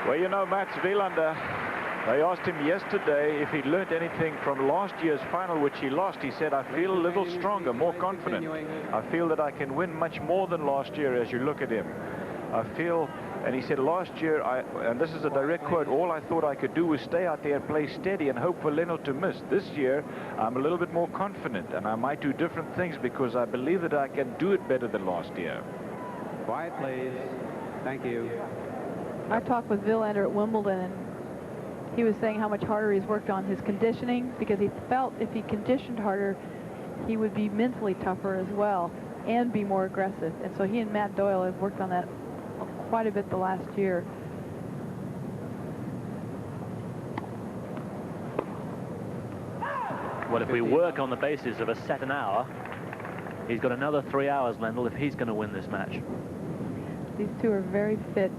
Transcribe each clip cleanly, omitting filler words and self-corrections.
Well, you know, Mats Wilander, they asked him yesterday if he'd learned anything from last year's final, which he lost. He said, I feel a little stronger, more confident. I feel that I can win much more than last year as you look at him. I feel, and he said last year, and this is a direct quote, all I thought I could do was stay out there and play steady and hope for lendl to miss. This year, I'm a little bit more confident, and I might do different things because I believe that I can do it better than last year. Quiet, please. Thank you. I talked with Wilander at Wimbledon, and he was saying how much harder he's worked on his conditioning, because he felt if he conditioned harder, he would be mentally tougher as well and be more aggressive. And so he and Matt Doyle have worked on that quite a bit the last year. Well, if we work on the basis of a set an hour, he's got another 3 hours, Lendl, if he's going to win this match. These two are very fit.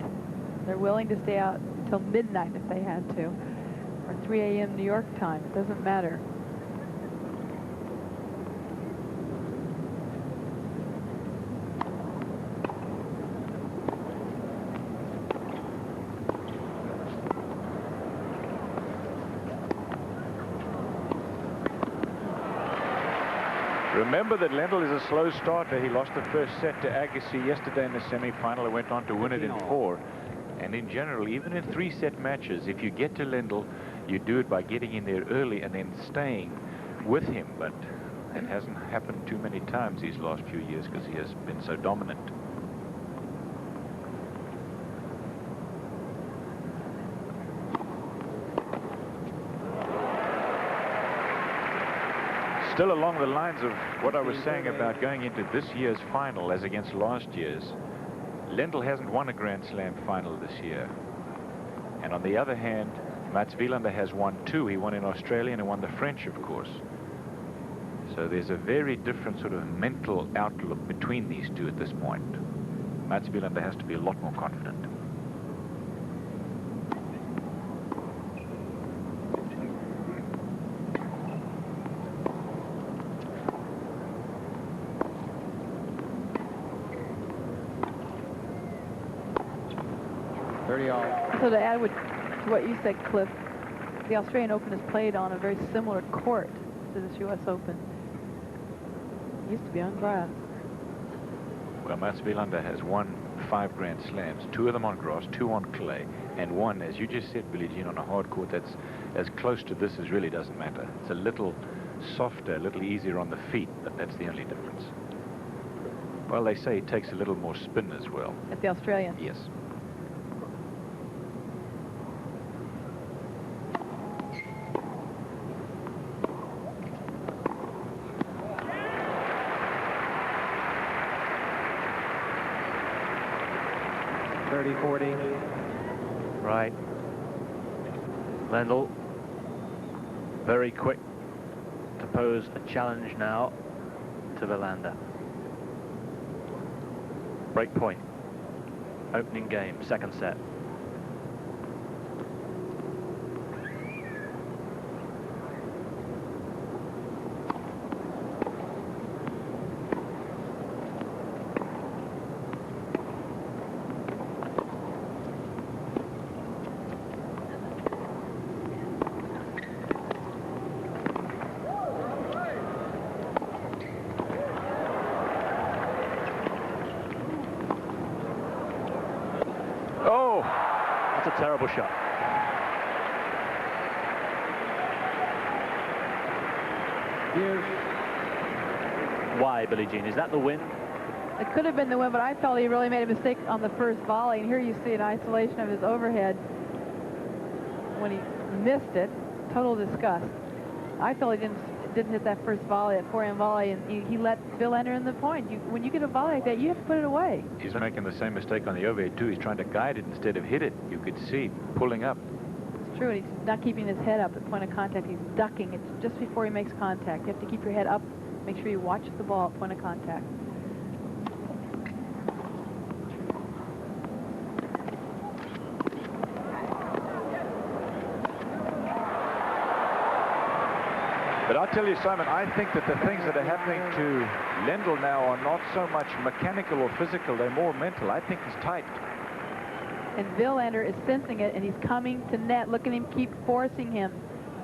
They're willing to stay out till midnight if they had to, or 3 a.m. New York time. It doesn't matter. Remember that lendl is a slow starter. He lost the first set to Agassi yesterday in the semi-final and went on to win it in 4. And in general, even in 3-set matches, if you get to lendl, you do it by getting in there early and then staying with him. But it hasn't happened too many times these last few years because he has been so dominant. Still along the lines of what I was saying about going into this year's final as against last year's, lendl hasn't won a Grand Slam final this year. And on the other hand, Mats Wilander has won 2. He won in Australia and won the French, of course. So there's a very different sort of mental outlook between these two at this point. Mats Wilander has to be a lot more confident. So to add to what you said, Cliff, the Australian Open is played on a very similar court to this U.S. Open. It used to be on grass. Well, Mats Wilander has won 5 Grand Slams, 2 of them on grass, 2 on clay, and 1, as you just said, Billie Jean, on a hard court that's as close to this as really doesn't matter. It's a little softer, a little easier on the feet, but that's the only difference. Well, they say it takes a little more spin as well. At the Australian? Yes. Right. Lendl, very quick to pose a challenge now to Wilander. Break point. Opening game, second set. Terrible shot. Why, Billie Jean? Is that the win? It could have been the win, but I felt he really made a mistake on the first volley. And here you see an isolation of his overhead when he missed it. Total disgust. I felt he didn't hit that first volley, that forehand volley, and he let Wilander in the point. When you get a volley like that, you have to put it away. He's making the same mistake on the overhead too. He's trying to guide it instead of hit it. You could see pulling up. It's true. He's not keeping his head up at point of contact. He's ducking. It's just before he makes contact. You have to keep your head up. Make sure you watch the ball at point of contact. But I'll tell you, Simon, I think that the things that are happening to lendl now are not so much mechanical or physical, they're more mental. I think he's tight. And Wilander is sensing it, and he's coming to net. Look at him keep forcing him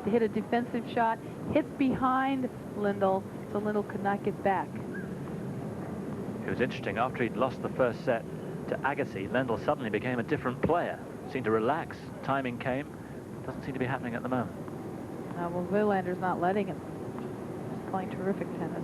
to hit a defensive shot. Hits behind lendl, so lendl could not get back. It was interesting. After he'd lost the first set to Agassi, lendl suddenly became a different player. Seemed to relax. Timing came. Doesn't seem to be happening at the moment. Well, Wilander's not letting him. He's playing terrific tennis.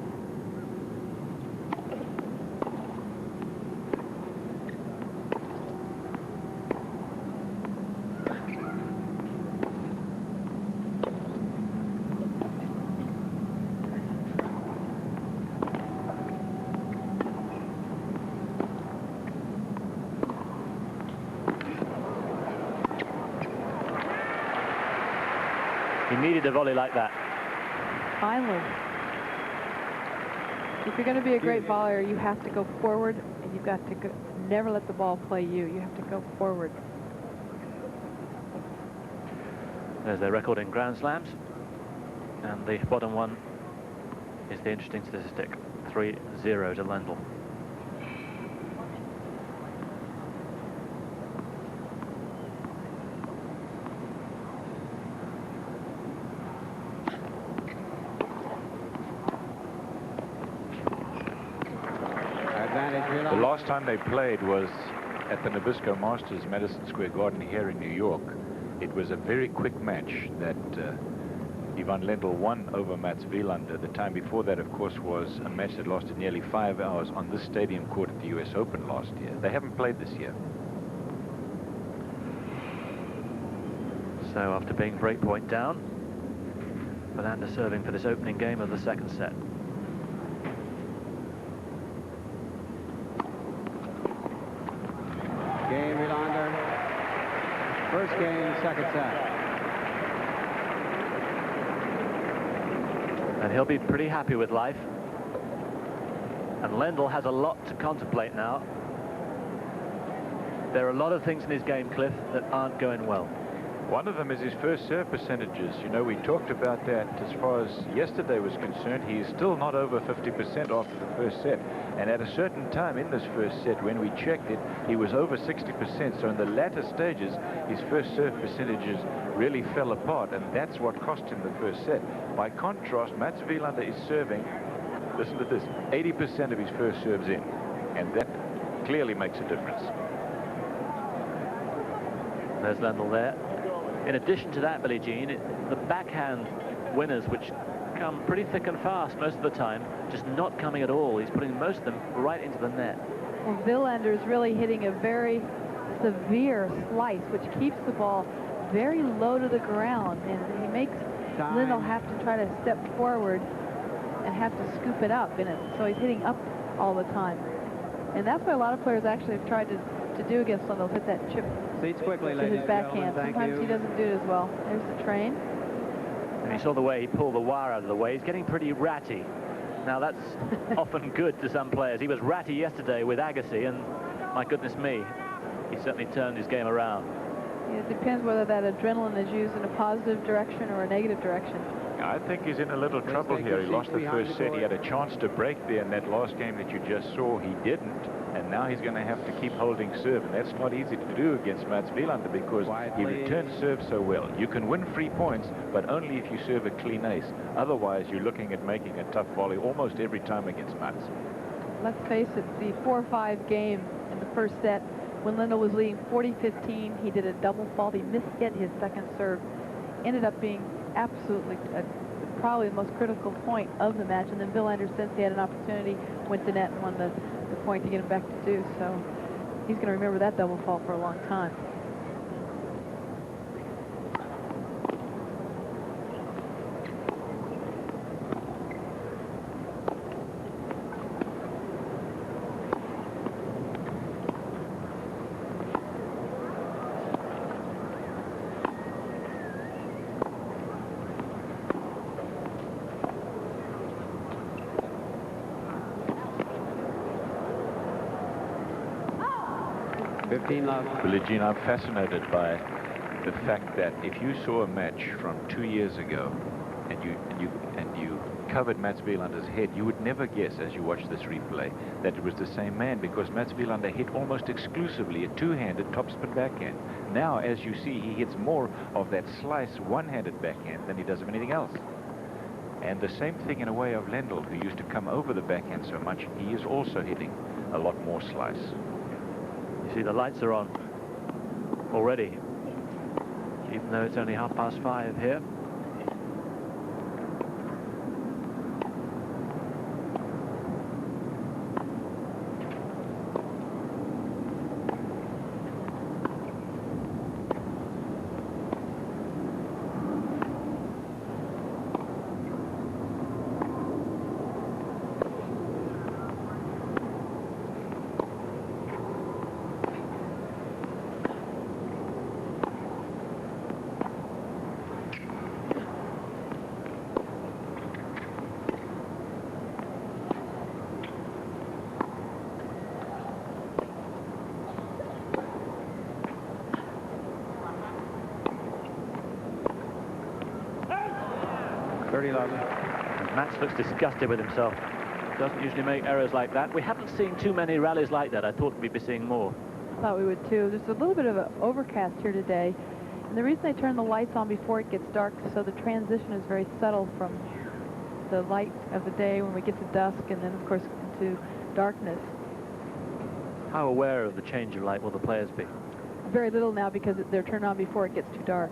He needed a volley like that. Finally. If you're going to be a great volleyer, you have to go forward, and you've got to never let the ball play you. You have to go forward. There's their record in Grand Slams. And the bottom one is the interesting statistic. 3-0 to lendl. The last time they played was at the Nabisco Masters, Madison Square Garden here in New York. It was a very quick match that Ivan Lendl won over Mats Wilander. The time before that, of course, was a match that lasted nearly 5 hours on this stadium court at the US Open last year. They haven't played this year. So after being break point down, Wilander serving for this opening game of the second set. Game, Wilander. First game, second set. And he'll be pretty happy with life. And Lendl has a lot to contemplate now. There are a lot of things in his game, Cliff, that aren't going well. One of them is his first serve percentages. You know, we talked about that as far as yesterday was concerned. He's still not over 50% after the first set. And at a certain time in this first set, when we checked it, he was over 60%. So in the latter stages, his first serve percentages really fell apart. And that's what cost him the first set. By contrast, Mats Wilander is serving, listen to this, 80% of his first serves in. And that clearly makes a difference. There's Lendl there. In addition to that, Billie Jean, the backhand winners, which come pretty thick and fast most of the time, just not coming at all. He's putting most of them right into the net. Well, Wilander is really hitting a very severe slice, which keeps the ball very low to the ground, and he makes Lendl have to try to step forward and have to scoop it up in it. So he's hitting up all the time. And that's what a lot of players actually have tried to do against Lendl, hit that chip Seats quickly, to ladies his and backhand. gentlemen. Thank Sometimes you. he doesn't do it as well. There's the train. And you saw the way he pulled the wire out of the way. He's getting pretty ratty. Now, that's often good to some players. He was ratty yesterday with Agassi, and my goodness me, he certainly turned his game around. It depends whether that adrenaline is used in a positive direction or a negative direction. I think he's in a little trouble here. He lost the first set. He had a chance to break there in that last game that you just saw. He didn't. And now he's going to have to keep holding serve. And that's not easy to do against Mats Wilander because he returns serve so well. You can win free points, but only if you serve a clean ace. Otherwise, you're looking at making a tough volley almost every time against Mats. Let's face it, the 4-5 game in the first set, when Lendl was leading 40-15, he did a double fault. He mishit his second serve. Ended up being absolutely probably the most critical point of the match. And then Wilander, since he had an opportunity, went to net and won the point to get him back to 2. So he's going to remember that double fault for a long time. Billie Jean, I'm fascinated by the fact that if you saw a match from 2 years ago and you covered Mats Wielander's head. You would never guess, as you watch this replay, that it was the same man, because Mats Wilander hit almost exclusively a two-handed topspin backhand. Now, as you see, he hits more of that slice one-handed backhand than he does of anything else. And the same thing in a way of Lendl, who used to come over the backhand so much. He is also hitting a lot more slice. You see the lights are on already, even though it's only 5:30 here. Mats looks disgusted with himself. Doesn't usually make errors like that. We haven't seen too many rallies like that. I thought we'd be seeing more. I thought we would too. There's a little bit of an overcast here today. And the reason they turn the lights on before it gets dark, so the transition is very subtle from the light of the day when we get to dusk and then, of course, into darkness. How aware of the change of light will the players be? Very little now, because they're turned on before it gets too dark.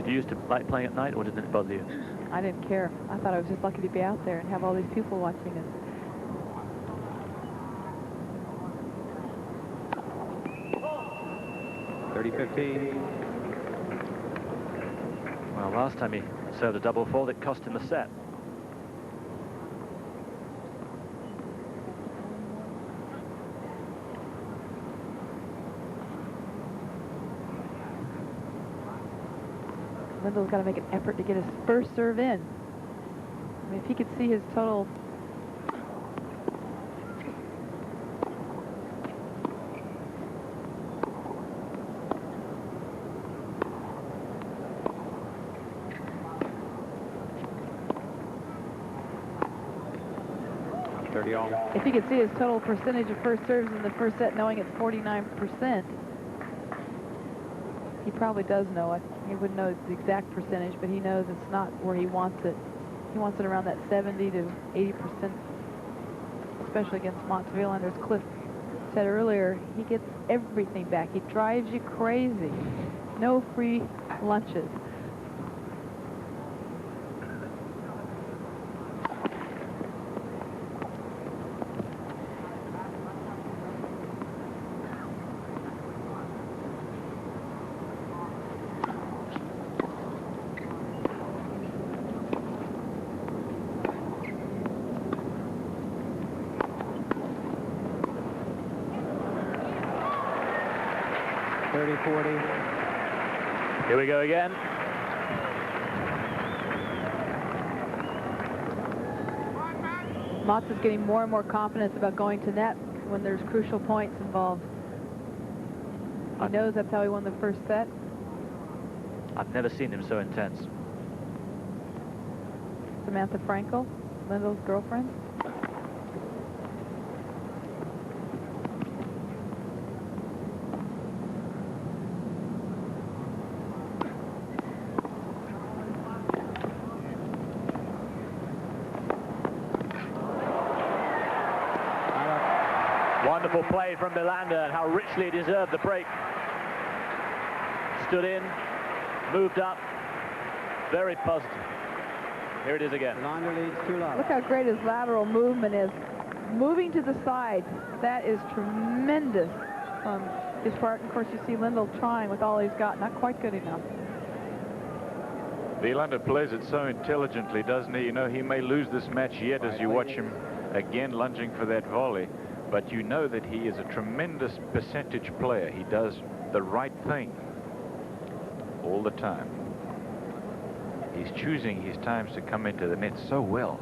You used to like playing at night, or didn't it bother you? I didn't care. I thought I was just lucky to be out there and have all these people watching us. Well, last time he served a double fault, it cost him the set. Lendl's got to make an effort to get his first serve in. I mean, if he could see his total. If he could see his total percentage of first serves in the first set, knowing it's 49%, he probably does know it. He wouldn't know the exact percentage, but he knows it's not where he wants it. He wants it around that 70 to 80%, especially against Mats Wielander. As Cliff said earlier, he gets everything back. He drives you crazy. No free lunches. Here we go again. Mats is getting more and more confidence about going to net when there's crucial points involved. He knows that's how he won the first set. I've never seen him so intense. Samantha Frankel, Lendl's girlfriend. Wonderful play from Wilander, and how richly he deserved the break. Stood in, moved up, very positive. Here it is again. Wilander leads 2-love. Look how great his lateral movement is. Moving to the side, that is tremendous from his part. And of course, you see Lendl trying with all he's got. Not quite good enough. Wilander plays it so intelligently, doesn't he? You know, he may lose this match yet as you watch him again lunging for that volley. But you know that he is a tremendous percentage player. He does the right thing all the time. He's choosing his times to come into the net so well.